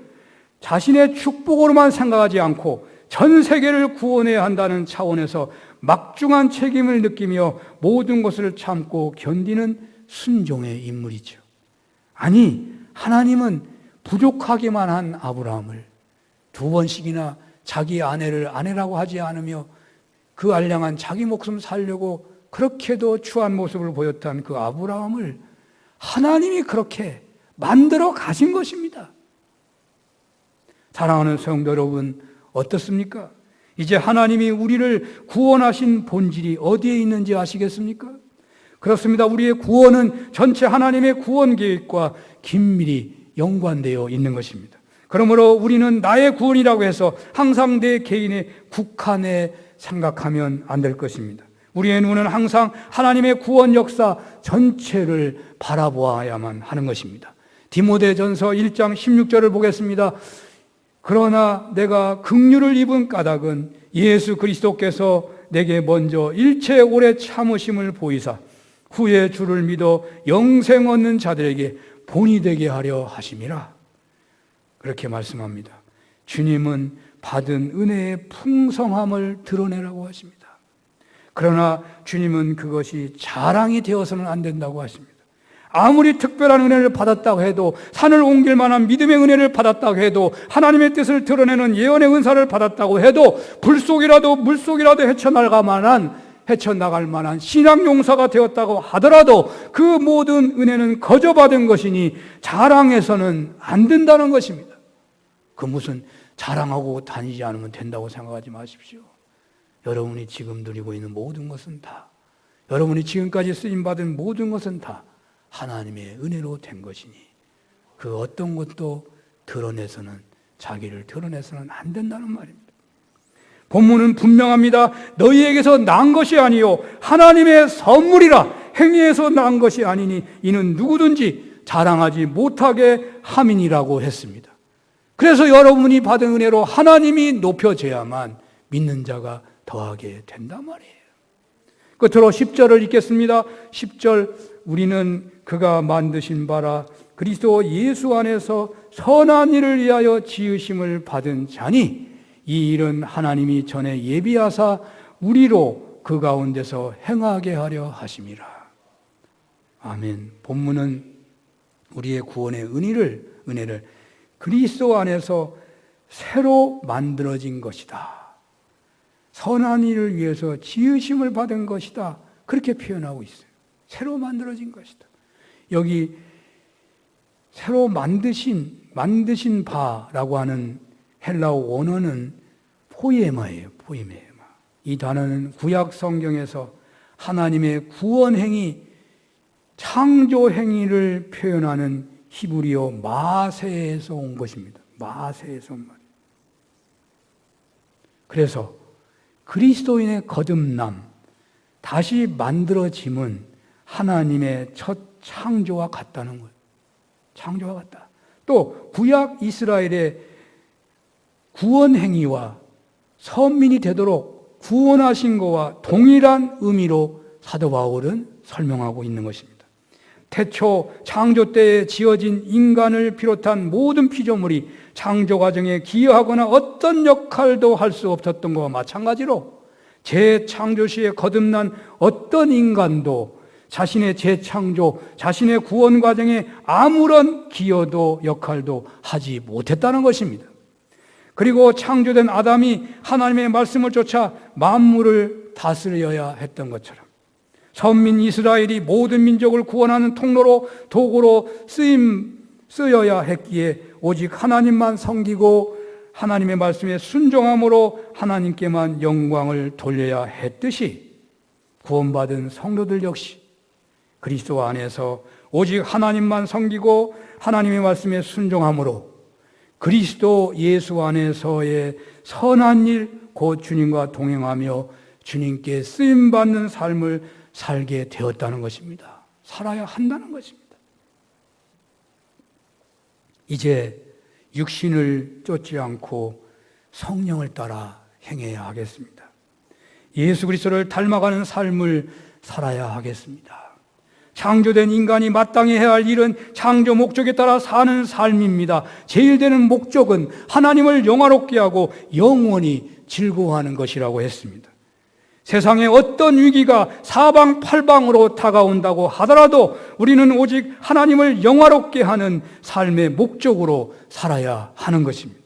자신의 축복으로만 생각하지 않고 전 세계를 구원해야 한다는 차원에서 막중한 책임을 느끼며 모든 것을 참고 견디는 순종의 인물이죠. 아니, 하나님은 부족하기만 한 아브라함을 2번씩이나 자기 아내를 아내라고 하지 않으며 그 알량한 자기 목숨 살려고 그렇게도 추한 모습을 보였던 그 아브라함을 하나님이 그렇게 만들어 가신 것입니다. 사랑하는 성도 여러분, 어떻습니까? 이제 하나님이 우리를 구원하신 본질이 어디에 있는지 아시겠습니까? 그렇습니다. 우리의 구원은 전체 하나님의 구원 계획과 긴밀히 연관되어 있는 것입니다. 그러므로 우리는 나의 구원이라고 해서 항상 내 개인의 국한에 생각하면 안 될 것입니다. 우리의 눈은 항상 하나님의 구원 역사 전체를 바라보아야만 하는 것입니다. 디모데전서 1장 16절을 보겠습니다. 그러나 내가 긍휼을 입은 까닭은 예수 그리스도께서 내게 먼저 일체 오래 참으심을 보이사 후에 주를 믿어 영생 얻는 자들에게 본이 되게 하려 하심이라. 그렇게 말씀합니다. 주님은 받은 은혜의 풍성함을 드러내라고 하십니다. 그러나 주님은 그것이 자랑이 되어서는 안 된다고 하십니다. 아무리 특별한 은혜를 받았다고 해도, 산을 옮길 만한 믿음의 은혜를 받았다고 해도, 하나님의 뜻을 드러내는 예언의 은사를 받았다고 해도, 불 속이라도 물 속이라도 헤쳐나갈 만한 신앙 용사가 되었다고 하더라도 그 모든 은혜는 거저받은 것이니 자랑해서는 안 된다는 것입니다. 그 무슨 자랑하고 다니지 않으면 된다고 생각하지 마십시오. 여러분이 지금 누리고 있는 모든 것은 다, 여러분이 지금까지 쓰임받은 모든 것은 다 하나님의 은혜로 된 것이니 그 어떤 것도 자기를 드러내서는 안 된다는 말입니다. 본문은 분명합니다. 너희에게서 난 것이 아니요 하나님의 선물이라. 행위에서 난 것이 아니니 이는 누구든지 자랑하지 못하게 함이니라고 했습니다. 그래서 여러분이 받은 은혜로 하나님이 높여져야만 믿는 자가 더하게 된단 말이에요. 끝으로 10절을 읽겠습니다. 10절, 우리는 그가 만드신 바라 그리스도 예수 안에서 선한 일을 위하여 지으심을 받은 자니 이 일은 하나님이 전에 예비하사 우리로 그 가운데서 행하게 하려 하심이라. 아멘. 본문은 우리의 구원의 은혜를 그리스도 안에서 새로 만들어진 것이다. 선한 일을 위해서 지으심을 받은 것이다. 그렇게 표현하고 있어요. 새로 만들어진 것이다. 여기 새로 만드신 바라고 하는 헬라어 원어는 포이에마예요. 포이에마. 이 단어는 구약 성경에서 하나님의 구원행위, 창조행위를 표현하는 히브리어 마세에서 온 것입니다. 마세에서 온 말. 그래서 그리스도인의 거듭남, 다시 만들어짐은 하나님의 첫 창조와 같다는 거예요. 창조와 같다. 또 구약 이스라엘의 구원행위와 선민이 되도록 구원하신 것과 동일한 의미로 사도 바울은 설명하고 있는 것입니다. 태초 창조 때에 지어진 인간을 비롯한 모든 피조물이 창조 과정에 기여하거나 어떤 역할도 할 수 없었던 것과 마찬가지로 재창조 시에 거듭난 어떤 인간도 자신의 재창조, 자신의 구원 과정에 아무런 기여도 역할도 하지 못했다는 것입니다. 그리고 창조된 아담이 하나님의 말씀을 쫓아 만물을 다스려야 했던 것처럼 선민 이스라엘이 모든 민족을 구원하는 통로로 도구로 쓰여야 했기에 오직 하나님만 섬기고 하나님의 말씀에 순종함으로 하나님께만 영광을 돌려야 했듯이 구원받은 성도들 역시 그리스도 안에서 오직 하나님만 섬기고 하나님의 말씀에 순종함으로 그리스도 예수 안에서의 선한 일, 곧 주님과 동행하며 주님께 쓰임받는 삶을 살게 되었다는 것입니다. 살아야 한다는 것입니다. 이제 육신을 쫓지 않고 성령을 따라 행해야 하겠습니다. 예수 그리스도를 닮아가는 삶을 살아야 하겠습니다. 창조된 인간이 마땅히 해야 할 일은 창조 목적에 따라 사는 삶입니다. 제일 되는 목적은 하나님을 영화롭게 하고 영원히 즐거워하는 것이라고 했습니다. 세상에 어떤 위기가 사방팔방으로 다가온다고 하더라도 우리는 오직 하나님을 영화롭게 하는 삶의 목적으로 살아야 하는 것입니다.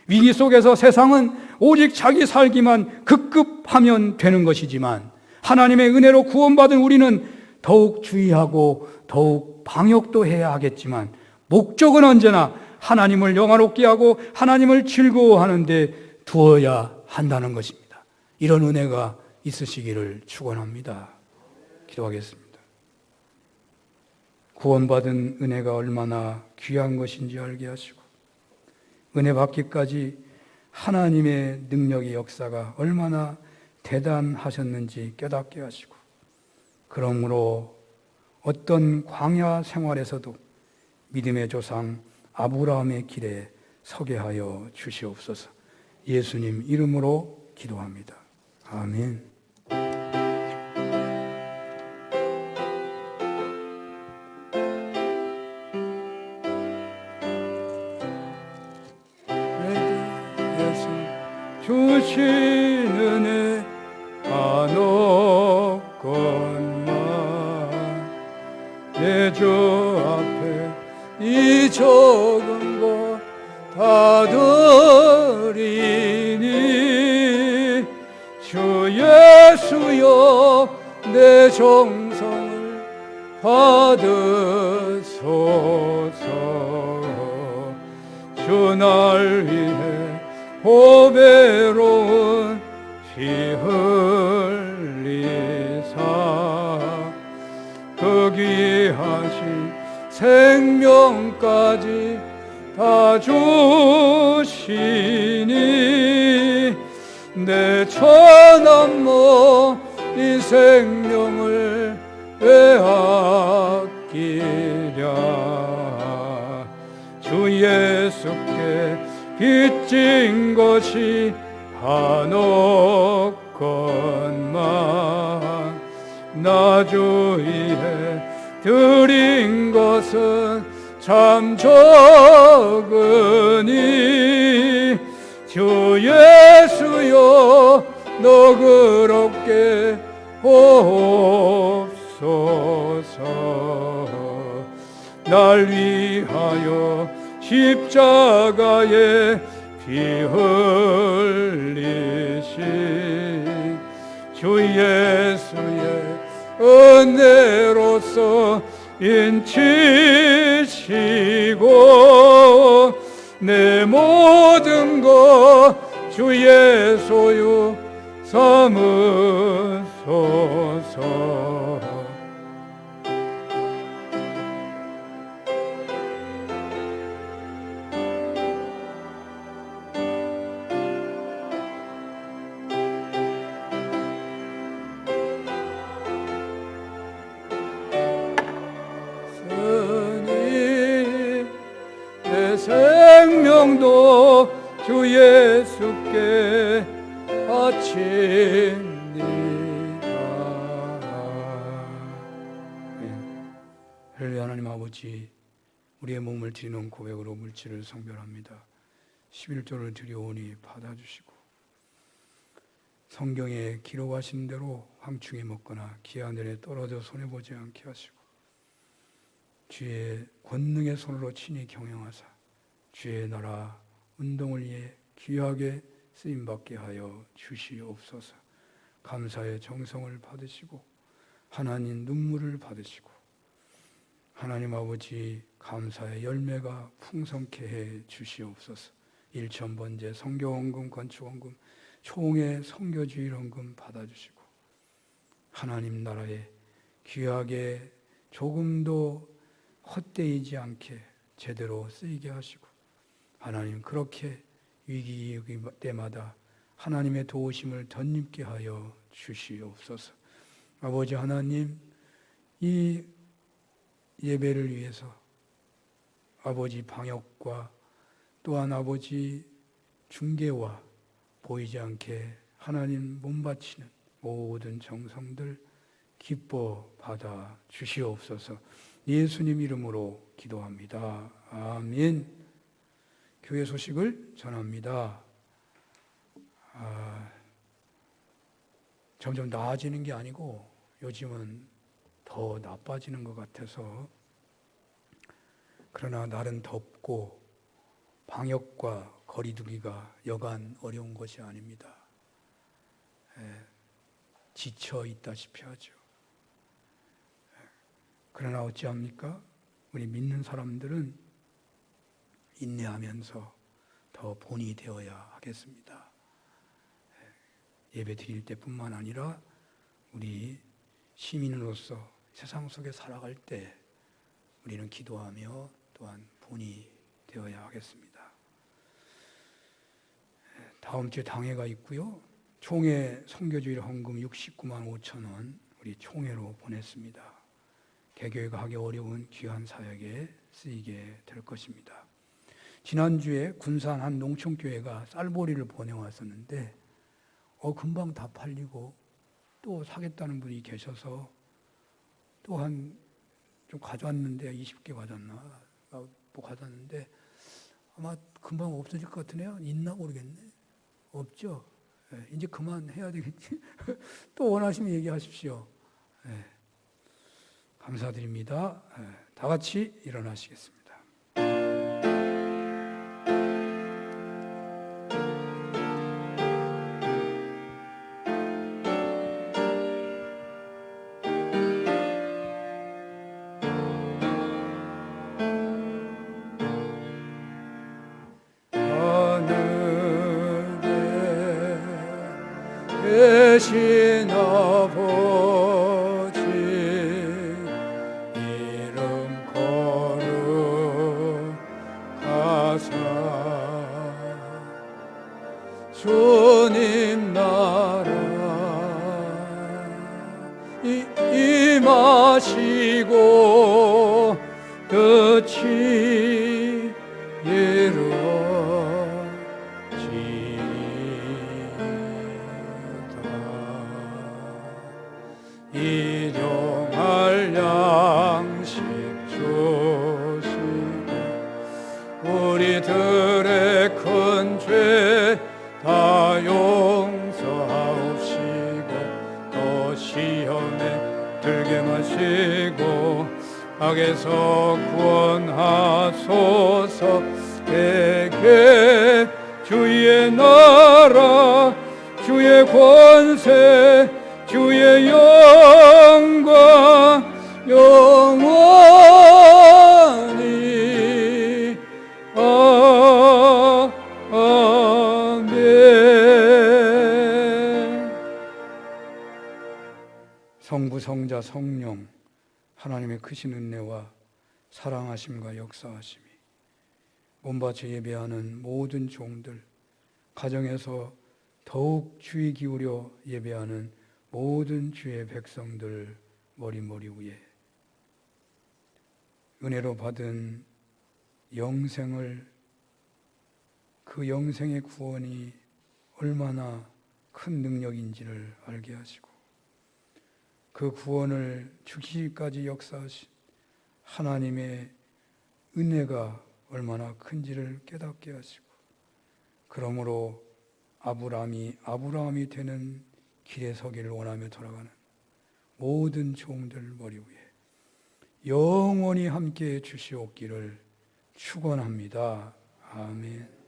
위기 속에서 세상은 오직 자기 살기만 급급하면 되는 것이지만 하나님의 은혜로 구원받은 우리는 더욱 주의하고 더욱 방역도 해야 하겠지만 목적은 언제나 하나님을 영화롭게 하고 하나님을 즐거워하는 데 두어야 한다는 것입니다. 이런 은혜가 있으시기를 축원합니다. 기도하겠습니다. 구원받은 은혜가 얼마나 귀한 것인지 알게 하시고 은혜 받기까지 하나님의 능력의 역사가 얼마나 대단하셨는지 깨닫게 하시고 그러므로 어떤 광야 생활에서도 믿음의 조상 아브라함의 길에 서게 하여 주시옵소서. 예수님 이름으로 기도합니다. 아멘. 예수 주신 은혜 한없건만 내 주 앞에 이 적은 것 다 드리니 주 예수여 내 정성을 받으소서. 주 날 위해 보배로운 피 흘리사 그 귀하신 생명까지 다 주시니 내 천한모 이 생명을 왜 아끼랴. 주 예수께 빚진 것이 한없건만 나 주 위해 드린 것은 참 적으니 주 예수여 너그럽게 보옵소서. 날 위하여 십자가에 피 흘리신 주 예수의 은혜로서 인치시고 내 모든 것 주의 소유 삼으소서. 내 생명도 주 예수께 바칩니다. 할렐루야. 하나님 아버지, 우리의 몸을 드리는 고백으로 물질을 성별합니다. 11조를 드려오니 받아주시고, 성경에 기록하신 대로 황충에 먹거나 기하늘에 떨어져 손해보지 않게 하시고, 주의 권능의 손으로 친히 경영하사 주의 나라 운동을 위해 귀하게 쓰임받게 하여 주시옵소서. 감사의 정성을 받으시고 하나님 눈물을 받으시고, 하나님 아버지 감사의 열매가 풍성케 해 주시옵소서. 일천번제 성교원금 건축원금 총회 선교주일원금 받아주시고, 하나님 나라에 귀하게 조금도 헛되이지 않게 제대로 쓰이게 하시고, 하나님 그렇게 위기 때마다 하나님의 도우심을 덧입게 하여 주시옵소서. 아버지 하나님, 이 예배를 위해서 아버지 방역과 또한 아버지 중계와 보이지 않게 하나님 몸바치는 모든 정성들 기뻐 받아 주시옵소서. 예수님 이름으로 기도합니다. 아멘. 교회 소식을 전합니다. 점점 나아지는 게 아니고 요즘은 더 나빠지는 것 같아서, 그러나 날은 덥고 방역과 거리두기가 여간 어려운 것이 아닙니다. 지쳐 있다시피 하죠. 그러나 어찌합니까? 우리 믿는 사람들은 인내하면서 더 본이 되어야 하겠습니다. 예배 드릴 때뿐만 아니라 우리 시민으로서 세상 속에 살아갈 때 우리는 기도하며 또한 본이 되어야 하겠습니다. 다음 주에 당회가 있고요. 총회 선교주일 헌금 69만 5천 원 우리 총회로 보냈습니다. 개교회가 하기 어려운 귀한 사역에 쓰이게 될 것입니다. 지난주에 군산 한 농촌교회가 쌀보리를 보내왔었는데 금방 다 팔리고 또 사겠다는 분이 계셔서 또한 좀 가져왔는데 20개 가져왔나? 뭐 가져왔는데 아마 금방 없어질 것 같으네요. 있나 모르겠네. 없죠? 이제 그만해야 되겠지? 또 원하시면 얘기하십시오. 감사드립니다. 다 같이 일어나시겠습니다. 계신 아버지 이름 거룩하사 주님 나라 임하시고 뜻이 일용할 양식 주시고 우리들의 큰 죄 다 용서하옵시고 또 시험에 들게 마시고 악에서 구원하소서. 대개 주의 나라 주의 권세 주의 영광 영원히 아멘. 성부, 성자, 성령 하나님의 크신 은혜와 사랑하심과 역사하심이 몸바쳐 예배하는 모든 종들, 가정에서 더욱 주의 기울여 예배하는 모든 주의 백성들 머리 위에 은혜로 받은 영생을, 그 영생의 구원이 얼마나 큰 능력인지를 알게 하시고 그 구원을 주시기까지 역사하신 하나님의 은혜가 얼마나 큰지를 깨닫게 하시고, 그러므로 아브라함이 되는 길에 서기를 원하며 돌아가는 모든 종들 머리 위에 영원히 함께해 주시옵기를 축원합니다. 아멘.